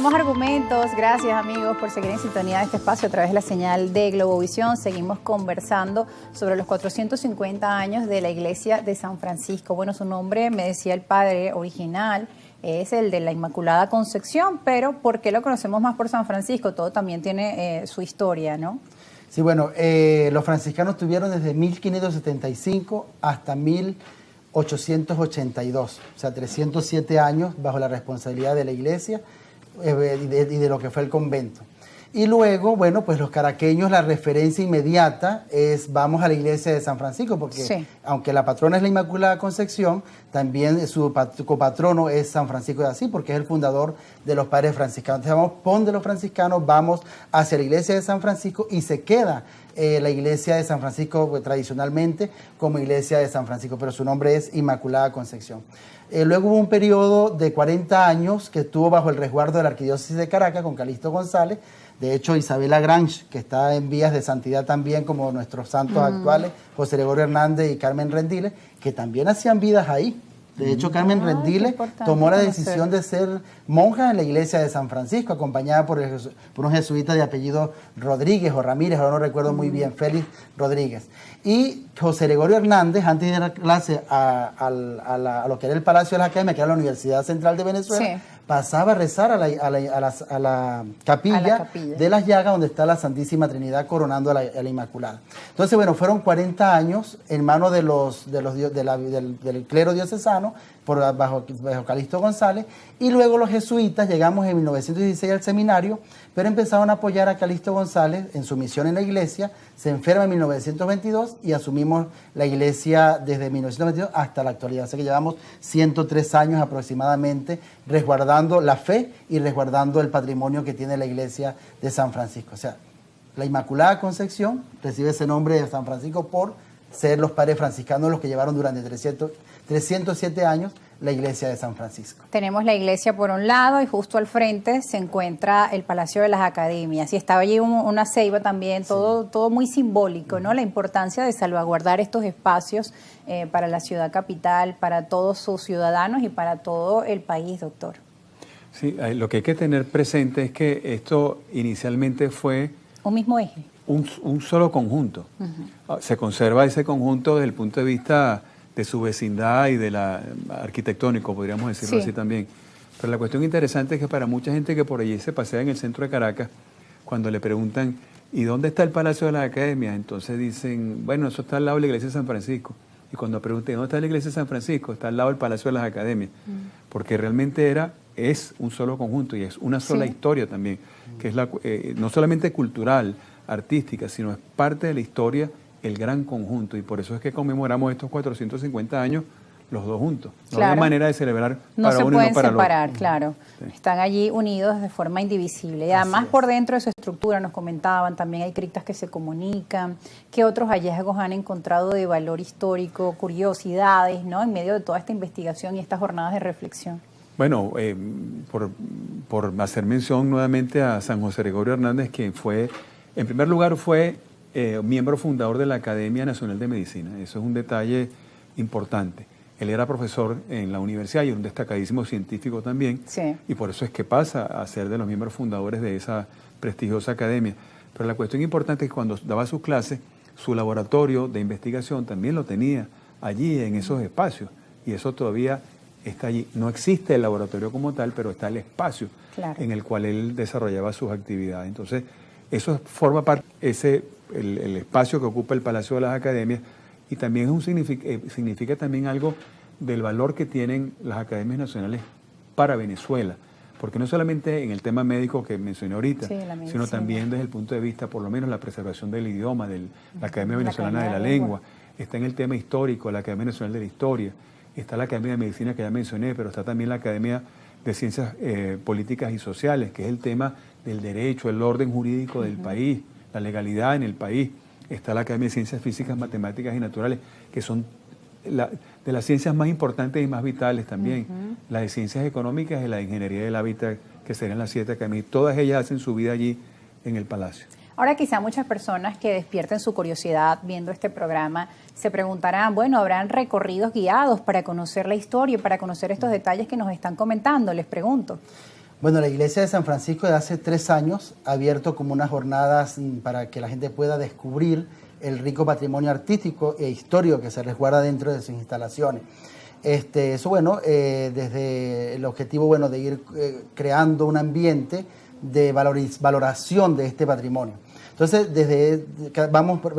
Más argumentos, gracias amigos por seguir en sintonía de este espacio a través de la señal de Globovisión. Seguimos conversando sobre los 450 años de la iglesia de San Francisco. Bueno, su nombre, me decía el padre original, es el de la Inmaculada Concepción, pero ¿por qué lo conocemos más por San Francisco? Todo también tiene su historia, ¿no? Sí, bueno, los franciscanos tuvieron desde 1575 hasta 1882, o sea, 307 años bajo la responsabilidad de la iglesia y de lo que fue el convento. Y luego, bueno, pues los caraqueños, la referencia inmediata es vamos a la iglesia de San Francisco, porque sí, aunque la patrona es la Inmaculada Concepción, también su copatrono es San Francisco de Asís, porque es el fundador de los padres franciscanos. Entonces vamos, pon de los franciscanos, vamos hacia la iglesia de San Francisco y se queda la iglesia de San Francisco pues, tradicionalmente como iglesia de San Francisco, pero su nombre es Inmaculada Concepción. Luego hubo un periodo de 40 años que estuvo bajo el resguardo de la Arquidiócesis de Caracas con Calixto González. De hecho, Isabela Grange, que está en vías de santidad también, como nuestros santos actuales, José Gregorio Hernández y Carmen Rendiles, que también hacían vidas ahí. De hecho, Carmen Rendiles tomó la decisión de ser monja en la iglesia de San Francisco, acompañada por un jesuita de apellido Rodríguez o Ramírez, ahora no recuerdo muy bien, Félix Rodríguez. Y José Gregorio Hernández, antes de ir a clase a lo que era el Palacio de la Academia, que era la Universidad Central de Venezuela, pasaba a rezar a la capilla de las Llagas, donde está la Santísima Trinidad coronando a la Inmaculada. Entonces, bueno, fueron 40 años en manos del clero diocesano, bajo Calixto González, y luego los jesuitas llegamos en 1916 al seminario, pero empezaron a apoyar a Calixto González en su misión en la iglesia. Se enferma en 1922 y asumimos la iglesia desde 1922 hasta la actualidad. Así que llevamos 103 años aproximadamente resguardando la fe y resguardando el patrimonio que tiene la iglesia de San Francisco. O sea, la Inmaculada Concepción recibe ese nombre de San Francisco por ser los padres franciscanos los que llevaron durante 307 años la iglesia de San Francisco. Tenemos la iglesia por un lado y justo al frente se encuentra el Palacio de las Academias y estaba allí una ceiba también, todo muy simbólico, ¿no? La importancia de salvaguardar estos espacios para la ciudad capital, para todos sus ciudadanos y para todo el país, doctor. Sí, lo que hay que tener presente es que esto inicialmente fue un mismo eje. Un solo conjunto. Se conserva ese conjunto desde el punto de vista de su vecindad y de la arquitectónico, podríamos decirlo así también. Pero la cuestión interesante es que para mucha gente que por allí se pasea en el centro de Caracas, cuando le preguntan, ¿y dónde está el Palacio de las Academias? Entonces dicen, bueno, eso está al lado de la iglesia de San Francisco. Y cuando preguntan, ¿dónde está la iglesia de San Francisco? Está al lado del Palacio de las Academias. Porque realmente es un solo conjunto y es una sola historia también, que es no solamente cultural, artística, sino es parte de la historia, el gran conjunto, y por eso es que conmemoramos estos 450 años los dos juntos. No hay manera de celebrar para uno y no para el otro. No se pueden separar, claro. Están allí unidos de forma indivisible. Y además por dentro de su estructura, nos comentaban, también hay criptas que se comunican. ¿Qué otros hallazgos han encontrado de valor histórico, curiosidades, ¿no? En medio de toda esta investigación y estas jornadas de reflexión? Bueno, por hacer mención nuevamente a San José Gregorio Hernández, que fue, en primer lugar, fue miembro fundador de la Academia Nacional de Medicina. Eso es un detalle importante. Él era profesor en la universidad y un destacadísimo científico también, y por eso es que pasa a ser de los miembros fundadores de esa prestigiosa academia. Pero la cuestión importante es que cuando daba sus clases, su laboratorio de investigación también lo tenía allí en esos espacios, y eso todavía está allí. No existe el laboratorio como tal, pero está el espacio en el cual él desarrollaba sus actividades. Entonces, eso forma parte, el espacio que ocupa el Palacio de las Academias, y también significa también algo del valor que tienen las academias nacionales para Venezuela, porque no solamente en el tema médico que mencioné ahorita, sino también desde el punto de vista, por lo menos, la preservación del idioma, de la Academia Venezolana de la Lengua, está en el tema histórico, la Academia Nacional de la Historia, está la Academia de Medicina que ya mencioné, pero está también la Academia de Ciencias Políticas y Sociales, que es el tema del derecho, el orden jurídico del país, la legalidad en el país. Está la Academia de Ciencias Físicas, Matemáticas y Naturales, que son de las ciencias más importantes y más vitales también. La de Ciencias Económicas y la de Ingeniería del Hábitat, que serían las 7 academias. Todas ellas hacen su vida allí en el Palacio. Ahora quizá muchas personas que despierten su curiosidad viendo este programa se preguntarán, bueno, ¿habrán recorridos guiados para conocer la historia y para conocer estos detalles que nos están comentando? Les pregunto. Bueno, la iglesia de San Francisco de hace 3 años ha abierto como unas jornadas para que la gente pueda descubrir el rico patrimonio artístico e histórico que se resguarda dentro de sus instalaciones. Eso, bueno, desde el objetivo, bueno, de ir creando un ambiente de valoración de este patrimonio. Entonces,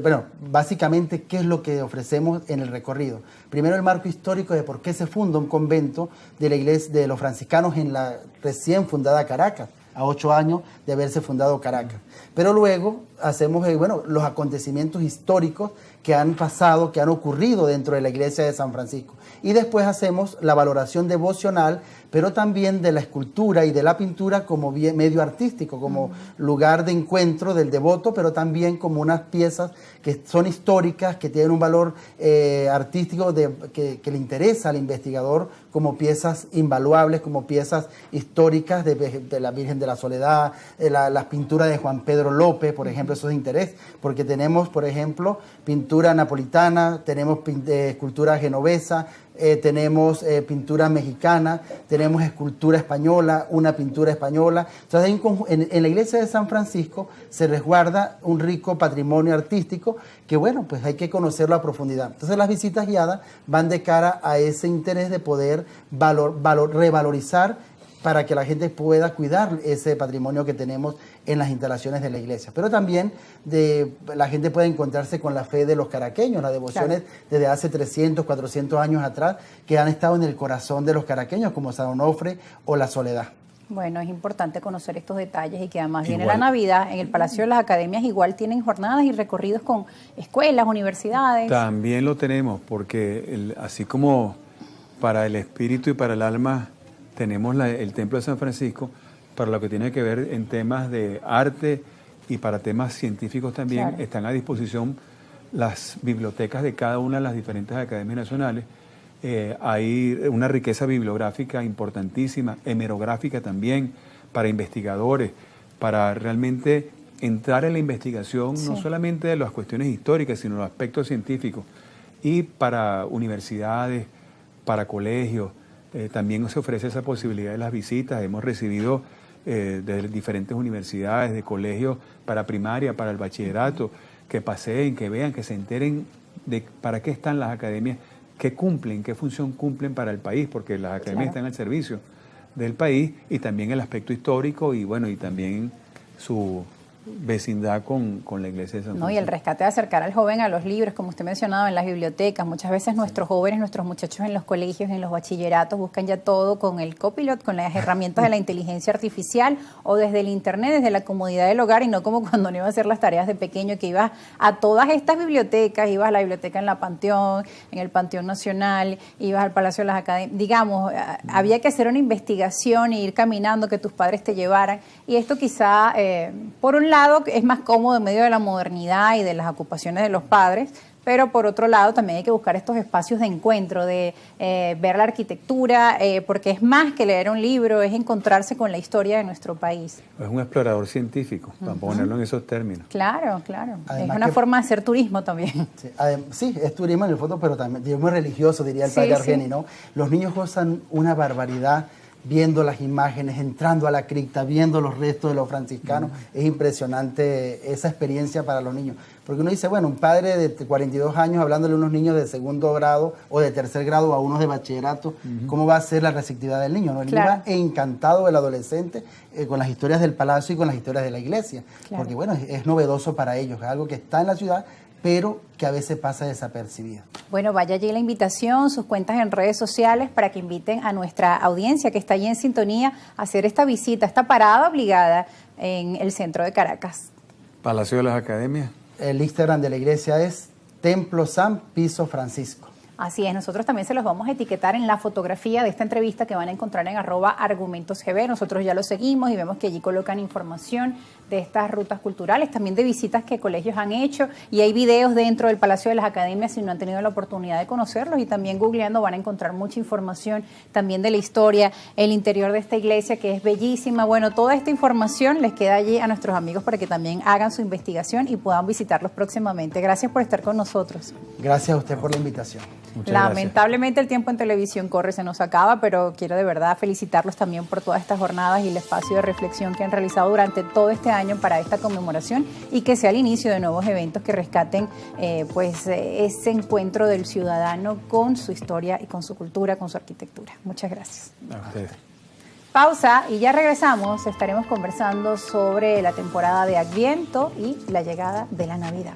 bueno, básicamente, ¿qué es lo que ofrecemos en el recorrido? Primero, el marco histórico de por qué se funda un convento de la iglesia de los franciscanos en la recién fundada Caracas, a 8 años de haberse fundado Caracas. Pero luego hacemos, bueno, los acontecimientos históricos que han pasado, que han ocurrido dentro de la iglesia de San Francisco. Y después hacemos la valoración devocional, pero también de la escultura y de la pintura como medio artístico, como lugar de encuentro del devoto, pero también como unas piezas que son históricas, que tienen un valor artístico que le interesa al investigador, como piezas invaluables, como piezas históricas de la Virgen de la Soledad, las pinturas de Juan Pedro López, por ejemplo, eso es de interés, porque tenemos, por ejemplo, pintura napolitana, tenemos escultura genovesa, tenemos pintura mexicana, tenemos escultura española, una pintura española. Entonces, en la iglesia de San Francisco se resguarda un rico patrimonio artístico que, bueno, pues hay que conocerlo a profundidad. Entonces, las visitas guiadas van de cara a ese interés de poder revalorizar para que la gente pueda cuidar ese patrimonio que tenemos en las instalaciones de la iglesia. Pero también la gente puede encontrarse con la fe de los caraqueños, las devociones desde hace 300, 400 años atrás, que han estado en el corazón de los caraqueños, como San Onofre o la Soledad. Bueno, es importante conocer estos detalles y que además viene la Navidad. En el Palacio de las Academias igual tienen jornadas y recorridos con escuelas, universidades. También lo tenemos, porque así como para el espíritu y para el alma tenemos el Templo de San Francisco, para lo que tiene que ver en temas de arte y para temas científicos también, están a disposición las bibliotecas de cada una de las diferentes academias nacionales. Hay una riqueza bibliográfica importantísima, hemerográfica también, para investigadores, para realmente entrar en la investigación, no solamente de las cuestiones históricas, sino los aspectos científicos, y para universidades, para colegios. También se ofrece esa posibilidad de las visitas. Hemos recibido de diferentes universidades, de colegios para primaria, para el bachillerato, que paseen, que vean, que se enteren de para qué están las academias, qué cumplen, qué función cumplen para el país, porque las academias están al servicio del país, y también el aspecto histórico y bueno, y también su vecindad con la iglesia de San Francisco. Y el rescate de acercar al joven a los libros, como usted mencionaba, en las bibliotecas. Muchas veces nuestros jóvenes, nuestros muchachos en los colegios, en los bachilleratos, buscan ya todo con el copilot, con las herramientas de la inteligencia artificial o desde el internet, desde la comodidad del hogar, y no como cuando no iba a hacer las tareas de pequeño, que ibas a todas estas bibliotecas, ibas a la biblioteca en la Panteón, en el Panteón Nacional, ibas al Palacio de las Academias. Digamos, había que hacer una investigación e ir caminando, que tus padres te llevaran, y esto quizá, por un lado, es más cómodo en medio de la modernidad y de las ocupaciones de los padres, pero por otro lado también hay que buscar estos espacios de encuentro, de ver la arquitectura, porque es más que leer un libro, es encontrarse con la historia de nuestro país. Es un explorador científico, para ponerlo en esos términos. Claro, claro. Además es una forma de hacer turismo también. Sí, es turismo en el fondo, pero también es muy religioso, diría el padre Argeni, ¿no? Los niños gozan una barbaridad viendo las imágenes, entrando a la cripta, viendo los restos de los franciscanos. Es impresionante esa experiencia para los niños. Porque uno dice, bueno, un padre de 42 años hablándole a unos niños de segundo grado o de tercer grado a unos de bachillerato, ¿cómo va a ser la receptividad del niño? ¿No? El niño va encantado del adolescente con las historias del palacio y con las historias de la iglesia. Porque, bueno, es novedoso para ellos, es algo que está en la ciudad, pero que a veces pasa desapercibido. Bueno, vaya allí la invitación, sus cuentas en redes sociales, para que inviten a nuestra audiencia que está allí en sintonía a hacer esta visita, esta parada obligada en el centro de Caracas. Palacio de las Academias. El Instagram de la iglesia es Templo San Piso Francisco. Así es, nosotros también se los vamos a etiquetar en la fotografía de esta entrevista que van a encontrar en @argumentosgb. Nosotros ya lo seguimos y vemos que allí colocan información de estas rutas culturales, también de visitas que colegios han hecho, y hay videos dentro del Palacio de las Academias si no han tenido la oportunidad de conocerlos, y también googleando van a encontrar mucha información también de la historia, el interior de esta iglesia que es bellísima. Bueno, toda esta información les queda allí a nuestros amigos para que también hagan su investigación y puedan visitarlos próximamente. Gracias por estar con nosotros. Gracias a usted por la invitación. Muchas Lamentablemente el tiempo en televisión corre, se nos acaba, pero quiero de verdad felicitarlos también por todas estas jornadas y el espacio de reflexión que han realizado durante todo este año para esta conmemoración y que sea el inicio de nuevos eventos que rescaten ese encuentro del ciudadano con su historia y con su cultura, con su arquitectura. Muchas gracias. A ustedes. Pausa y ya regresamos. Estaremos conversando sobre la temporada de Adviento y la llegada de la Navidad.